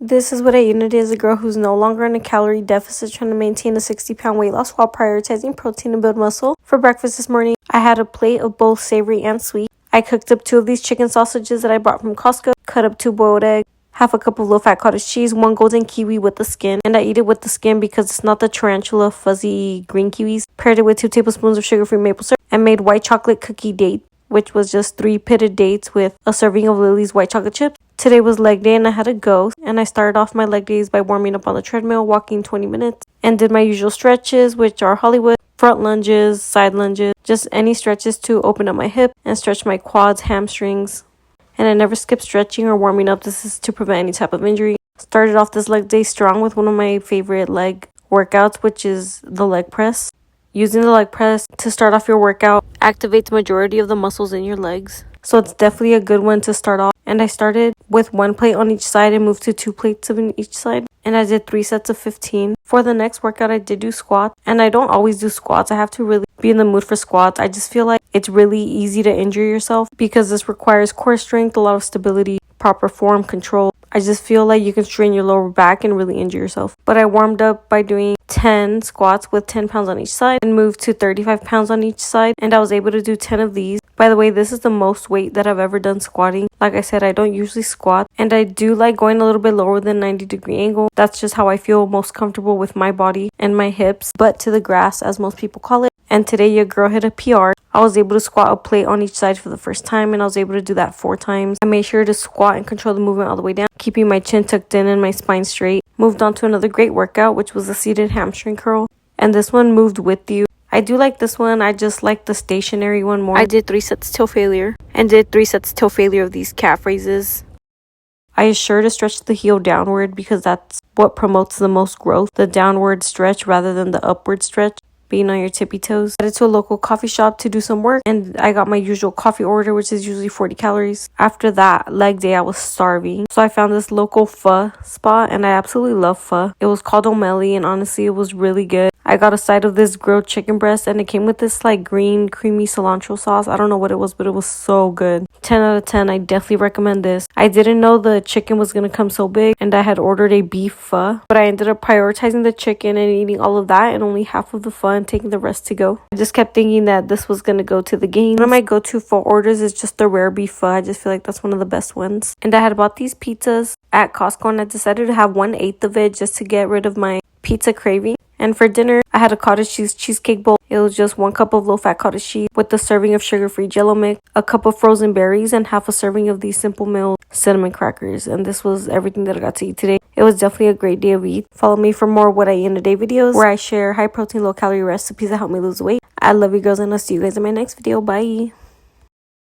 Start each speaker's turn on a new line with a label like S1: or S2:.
S1: This is what I eat in a day as a girl who's no longer in a calorie deficit trying to maintain a 60-pound weight loss while prioritizing protein to build muscle. For breakfast this morning, I had a plate of both savory and sweet. I cooked up 2 of these chicken sausages that I bought from Costco, cut up 2 boiled eggs, half a cup of low-fat cottage cheese, 1 golden kiwi with the skin, and I eat it with the skin because it's not the tarantula fuzzy green kiwis. Paired it with 2 tablespoons of sugar-free maple syrup and made white chocolate cookie date, which was just 3 pitted dates with a serving of Lily's white chocolate chips. Today was leg day and I had to go, and I started off my leg days by warming up on the treadmill, walking 20 minutes, and did my usual stretches, which are Hollywood, front lunges, side lunges, just any stretches to open up my hip and stretch my quads, hamstrings. And I never skip stretching or warming up. This is to prevent any type of injury. Started off this leg day strong with one of my favorite leg workouts, which is the leg press. Using the leg press to start off your workout activates the majority of the muscles in your legs. So it's definitely a good one to start off. And I started with 1 plate on each side and moved to 2 plates on each side. And I did 3 sets of 15. For the next workout, I did do squats. And I don't always do squats. I have to really be in the mood for squats. I just feel like it's really easy to injure yourself because this requires core strength, a lot of stability, proper form, control. I just feel like you can strain your lower back and really injure yourself. But I warmed up by doing 10 squats with 10 pounds on each side and moved to 35 pounds on each side. And I was able to do 10 of these. By the way, this is the most weight that I've ever done squatting. Like I said, I don't usually squat. And I do like going a little bit lower than 90-degree angle. That's just how I feel most comfortable with my body and my hips. Butt to the grass, as most people call it. And today your girl hit a PR. I was able to squat a plate on each side for the first time, and I was able to do that 4 times. I made sure to squat and control the movement all the way down, keeping my chin tucked in and my spine straight. Moved on to another great workout, which was a seated hamstring curl. And this one moved with you. I do like this one. I just like the stationary one more. I did 3 sets till failure and did 3 sets till failure of these calf raises. I is sure to stretch the heel downward because that's what promotes the most growth. The downward stretch rather than the upward stretch. Being on your tippy toes. I headed to a local coffee shop to do some work, and I got my usual coffee order, which is usually 40 calories. After that leg day, I was starving, so I found this local pho spot, and I absolutely love pho. It was called O'Malley, and honestly, it was really good. I got a side of this grilled chicken breast, and it came with this like green creamy cilantro sauce. I don't know what it was, but it was so good. 10 out of 10. I definitely recommend this. I didn't know the chicken was gonna come so big, and I had ordered a beef pho, but I ended up prioritizing the chicken and eating all of that and only half of the pho and taking the rest to go. I just kept thinking that this was gonna go to the games. One of my go-to pho orders is just the rare beef pho. I just feel like that's one of the best ones. And I had bought these pizzas at Costco, and I decided to have 1/8 of it just to get rid of my pizza craving. And for dinner, I had a cottage cheese cheesecake bowl. It was just 1 cup of low-fat cottage cheese with a serving of sugar-free Jell-O mix, a cup of frozen berries, and half a serving of these Simple Mills cinnamon crackers. And this was everything that I got to eat today. It was definitely a great day of eat. Follow me for more What I Eat in a Day videos, where I share high-protein, low-calorie recipes that help me lose weight. I love you girls, and I'll see you guys in my next video. Bye!